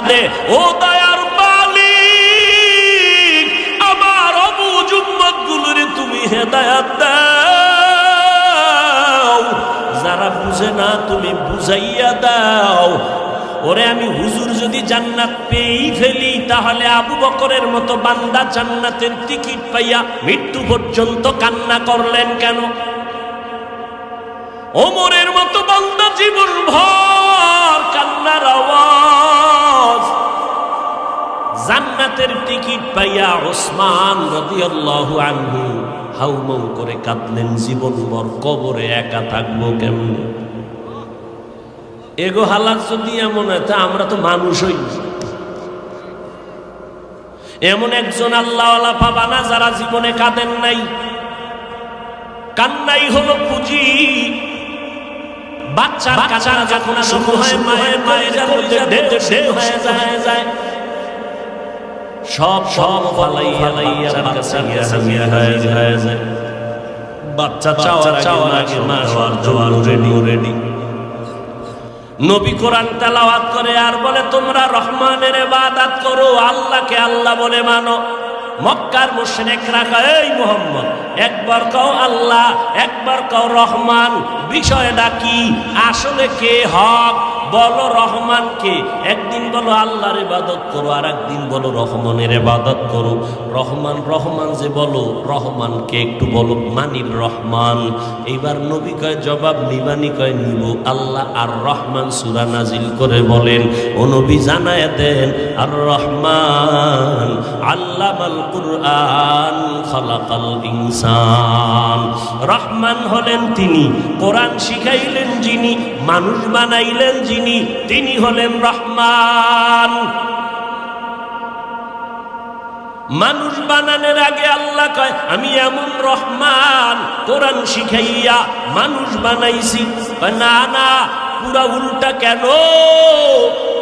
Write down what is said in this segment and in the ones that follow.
দে। ও দয়ার মালিক, আমার অবুঝ উম্মতগুলোরে তুমি হেদায়েত দাও, যারা বুঝে না তুমি বুঝাইয়া দাও। ওরে আমি হুজুর যদি জান্নাত পেয়েই ফেলি, তাহলে আবু বকরের মতো বান্দা জান্নাতের টিকিট পাইয়া মৃত্যু পর্যন্ত কান্না করলেন কেন? ওমরের মতো বান্দা জীবন ভর কান্নার আওয়াজ, জান্নাতের টিকিট পাইয়া ওসমান রাদিয়াল্লাহু আনহু হাউমাউ করে কাঁদলেন, জীবনভর কবরে একা থাকবো কেমনে? এগো হালাত যদি এমন হয়, তা আমরা তো মানুষ হই। এমন একজন আল্লাহওয়ালা পাবা না যারা জীবনে কাঁদেন নাই। কান্নাই হলো পুঁজি। বাচ্চার কান্না যখন শুরু হয়, মায়ের কলিজার মধ্যে ঢেউ ঢেউ হয়ে যায়, সব ফালাইয়া বাচ্চা হাজির হয়ে যায়। বাচ্চা চাওয়ার আগে মা হওয়ার জন্য রেডি। নবী কোরআন তেলাওয়াত করে আর বলে, তোমরা রহমানের ইবাদত করো, আল্লাহকে আল্লাহ বলে মানো। মক্কার মুশরিকরা কয়, এই মুহাম্মদ, একবার কও আল্লাহ, একবার কও রহমান, বিষয়টা কি? আসলে কে হক বলো, রহমান কে? একদিন বলো আল্লাহর ইবাদত করো, আর একদিন বলো রহমানের ইবাদত করো। রহমান রহমান যে বলো, রহমানকে একটু বলো, মানির রহমান। এইবার নবী কয় জবাব নিবানি? কয় নিব। আল্লাহ আর রহমান সূরা নাজিল করে বলেন, ও নবী জানায় দেন, আর রহমান আল্লামাল কুরআন খালাকাল ইনসান। রহমান হলেন তিনি, কোরআন শিখাইলেন যিনি, মানুষ বানাইলেন যিনি, তিনি হলেন রহমান। মানুষ বানানোর আগে আল্লাহ কয়, আমি এমন রহমান, কোরআন শিখাইয়া মানুষ বানাইছি। না না, পুরা উল্টা। কেন?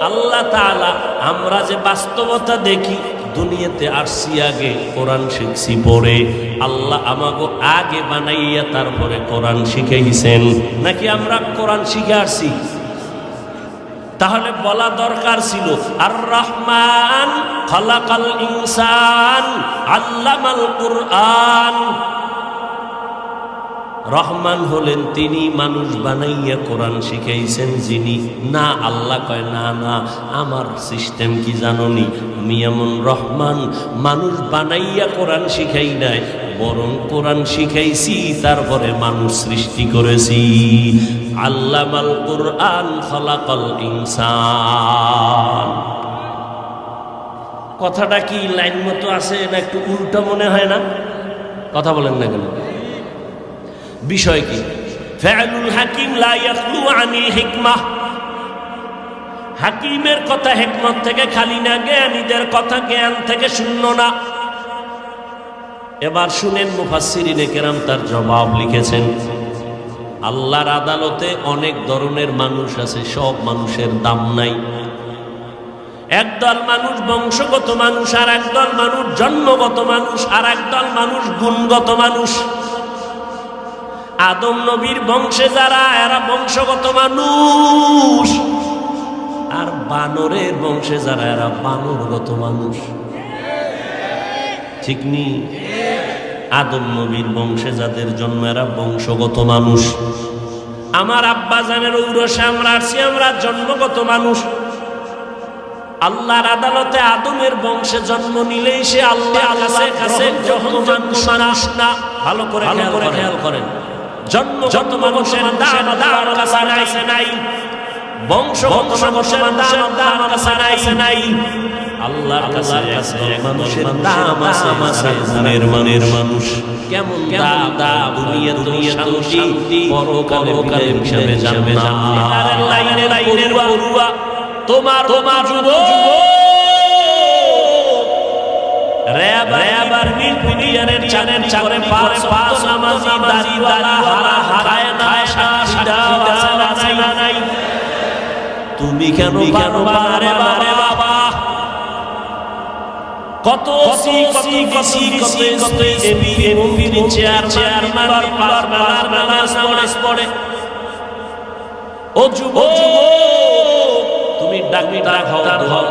আল্লাহ তাআলা, আমরা যে বাস্তবতা দেখি, দুনিয়াতে আসছি আগে, কোরআন শিখছি পরে। আল্লাহ আমাকে আগে বানাইয়া তারপরে কোরআন শিখাইছেন, নাকি আমরা কোরআন শিখে আসছি? তাহলে বলা দরকার ছিল, আর রহমান খালাকাল ইনসান আল্লামাল কুরআন। রহমান হলেন তিনি, মানুষ বানাইয়া কোরআন শিখাইছেন যিনি। না, আল্লাহ কয় না না, আমার সিস্টেম কি জানোনি? আমি এমন রহমান, মানুষ বানাইয়া কোরআন শিখাই নাই, বরং কোরআন শিখাইছি তারপরে মানুষ সৃষ্টি করেছি। আল্লামাল কুরআন খালাকাল ইনসান। কথাটা কি লাইন মতো আছে না একটু উল্টো মনে হয় না? কথা বলেন না কেন? বিষয় কি? ফাআলুল হাকিম লা ইয়াখলু আনিল হিকমাহ। হাকিমের কথা হিকমত থেকে খালি না, জ্ঞানীদের কথা জ্ঞান থেকে শূন্য না। এবার শুনেন, মুফাসসিরিনে কেরাম তার জবাব লিখেছেন। আল্লাহর আদালতে অনেক ধরনের মানুষ আছে, সব মানুষের দাম নাই। একদল মানুষ বংশগত মানুষ, আর একদল মানুষ জন্মগত মানুষ, আর একদল মানুষ গুণগত মানুষ। আদম নবীর বংশে যারা, এরা বংশগত মানুষ, আর বানরের বংশে যারা, এরা বানরগত মানুষ। ঠিক নি? আদম নবীর বংশে যাদের জন্ম, এরা বংশগত মানুষ। আমার আব্বা জানের ঔরসে আমরা আসছি, আমরা জন্মগত মানুষ। আল্লাহর আদালতে আদমের বংশে জন্ম নিলেই সে আল্লাহর কাছে মানুষ না। ভালো করে খেয়াল করেন, জন্মগত মানুষের দাম আল্লাহর কাছে নাই, বংশগত মানুষের দাম আল্লাহর কাছে নাই। আল্লাহর কাছে মানুষের দাম আছে, গুণের মানের মানুষ। কেমন দাম? দুনিয়া শান্তি, পরকালে হিসাবে জান্নাত। লাইনের বড়ুয়া তোমার যুবক র্যাব আর্মির পিডিয়ারের চানের চারে পাঁচ নামাজি দাড়িওয়ালা হারা হারায় না নাই। তুমি কেন বারে বারে বাবা কত চেয়ারম্যান পড়ে। ও যুবক, তুমি ডাক্তার হও,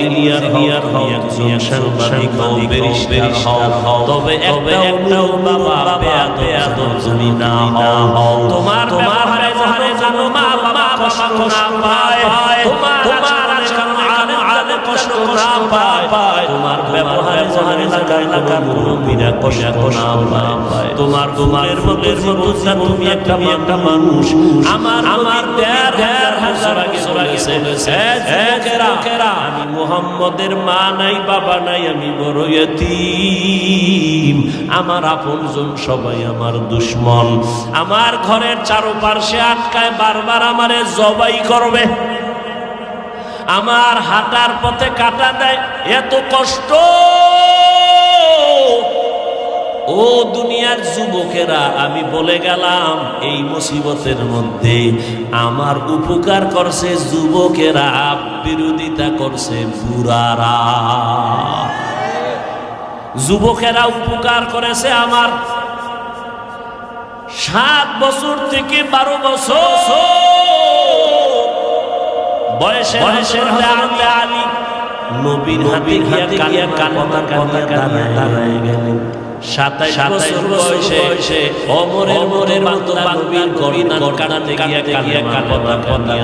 ইঞ্জিনিয়ার হও, একজন সাংবাদিক হও, ব্যারিস্টার হও, তবে একটাও বাবা বেয়াদব তুমি না হও। তোমার ব্যবহারে যেন মা বাবা কষ্ট না পায়, তোমার আচরণে কষ্ট না পায়, তোমার ব্যবহারে এলাকার মুরব্বীরা কষ্ট না পায়, তোমার মুখের মতো তুমি একটা মানুষ। আমার দেড় হাজার আগে বলেছে, আমি মুহাম্মদের মা নাই বাবা নাই, আমি বড় ইতীম, আমার আপনজন সবাই আমার দুশমন, আমার ঘরের চারপাশে আটকায়, বারবার আমারে জবাই করবে, আমার হাঁটার পথে কাটা দেয়, এত কষ্ট। ও দুনিয়ার যুবকেরা, আমি বলে গেলাম এই মুসিবতের মধ্যে আমার উপকার করছে যুবকেরা, বিরোধিতা করছে বুড়ারা। যুবকেরা উপকার করেছে আমার 7 বছর থেকে 12 বছর বয়সের আলী নবীর হাতে গিয়া কালেমা দাঁড়ায় গেলেন। 27 বছর বয়সে ওমরের মতো বাগবির গর্দান কাটাতে গিয়া কালেমা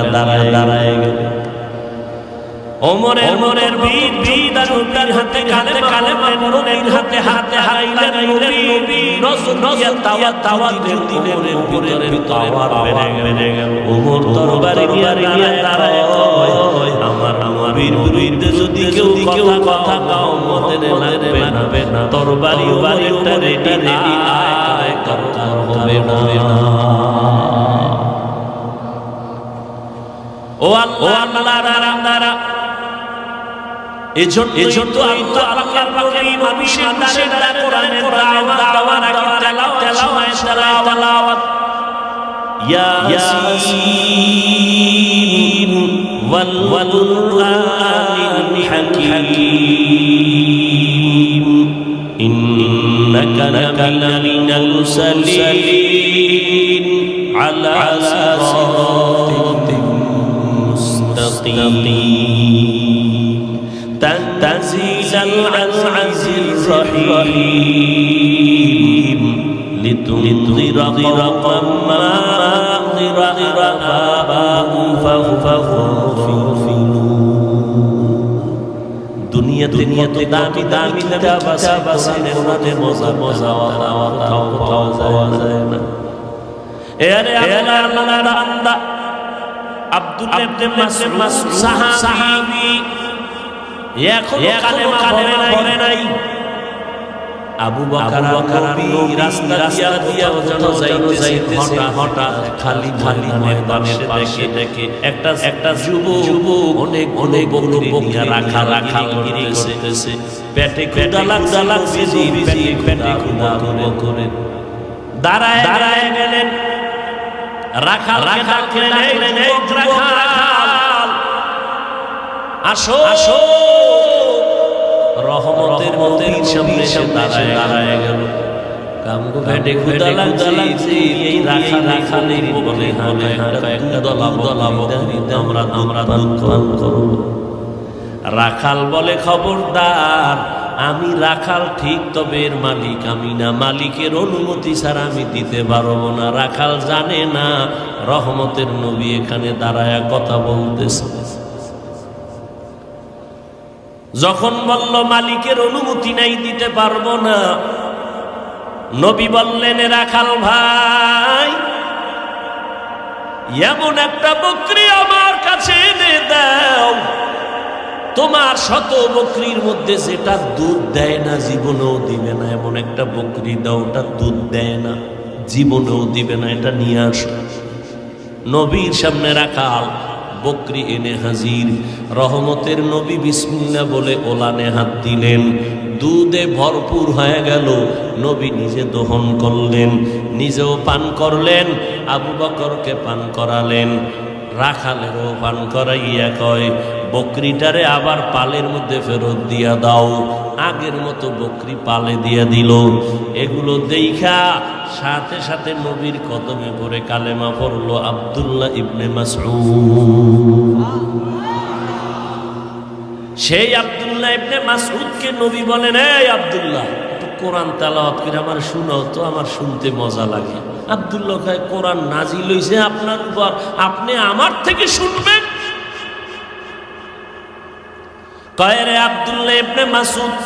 দাঁড়ায় গেলেন। ওমরের বীর নবীর হাতে কালেমা নবীর হাতে হারাইলেন। নবী নজর দিয়া তাওয়া দিলেন, ওমরের ভিতরে পাওয়ার বেড়ে গেল। ওমর দরবারে গিয়া দাঁড়ায় কয়, আমার নবীর বিরুদ্ধে যদি কেউ কথা কাও মতে লাগবে না, তরবারি বাড়িটা রেডি আয় দরকার হবে না। ও আল্লাহ রারা, এজন্য আল্লাহর পাকের মানুষের দ্বারে কোরআনের দাওয়াত তেলাওয়াত ইয়াসিন ওয়াল কুরআনিল হাকীম ইন্নাকা লামিনাল মুরসালিন আলা সিরাতিন মুস্তাকিম تنزيل العزيز الرحيم لتنذر قوما ما أنذر آباؤهم فهم غافلون দুনিয়া তো দামি কিতাবের মধ্যে মজা কোথাও পাওয়া যায় না। এরে আল্লাহর বান্দা আব্দুল্লাহ ইবনে মাসউদ সাহাবী এখনো কালেমা পড়ে নাই। আবু বকর নবী রাস্তা দিয়া যাইতেছে, হঠাৎ খালি ময়দানের পাশে দেখে একটা যুবক অনেক বকরি নিয়ে রাখা করতেছে। পেটে ক্ষুধা লাগছে, পেটে ক্ষুধা করে দাঁড়ায় গেলেন। রাখাল ডাকলেন, আসো রহমতের নবীর সামনে দাঁড়ায় গেল। কামগো পেটে ক্ষুধা লাগছে, এই রাখালের বলে একটা দলা বকরি আমরা দান করব। রাখাল বলে, খবরদার, আমি রাখাল ঠিক, তবে এর মালিক আমি না, মালিকের অনুমতি ছাড়া আমি দিতে পারবো না। রাখাল জানে না রহমতের নবী এখানে দাঁড়ায় কথা বলতেছে। যখন বলল মালিকের অনুমতি নাই, দিতে পারবো না, নবী বললেন, রাখাল ভাই, এমন একটা বকরি আমার কাছে এনে দাও, তোমার 100 বকরির মধ্যে যেটা দুধ দেয় না, জীবনেও দিবে না, এমন একটা বকরি দাও, ওটা দুধ দেয় না, জীবনেও দিবে না, এটা নিয়ে আসো। নবীর সামনে রাখাল বকরি এনে হাজির। রহমতের নবী বিসমিল্লাহ বলে ওলানে হাত দিলেন, দুধে ভরপুর হয়ে গেল। নবী নিজে দহন করলেন, নিজেও পান করলেন, আবু বকরকে পান করালেন, রাখালেরও পান করাইয়া কয়, বকরিটারে আবার পালের মধ্যে ফেরত দিয়া দাও। আগের মতো বকরি পালে দিয়া দিল। এগুলো দেখা সাথে সাথে নবীর কদমে পড়ে কালেমা পড়ল আব্দুল্লাহ ইবনে মাসউদ। সেই আব্দুল্লাহ ইবনে মাসউদকে নবী বলেন, এই আব্দুল্লাহ একটু কোরআন তেলাওয়াত করে আমার শোনাও তো, আমার শুনতে মজা লাগে। আব্দুল্লাহ কয়, কোরআন নাজিল হইছে আপনার উপর, আপনি আমার থেকে শুনবেন? কয়, রে আব্দুল্লাহ ইবনে মাসউদ,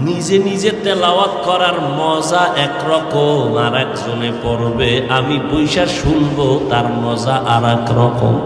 নিজে নিজে তেলাওয়াত করার মজা একরকম, আর একজনে পড়বে, আমি বইসা শুনবো, তার মজা আর এক রকম।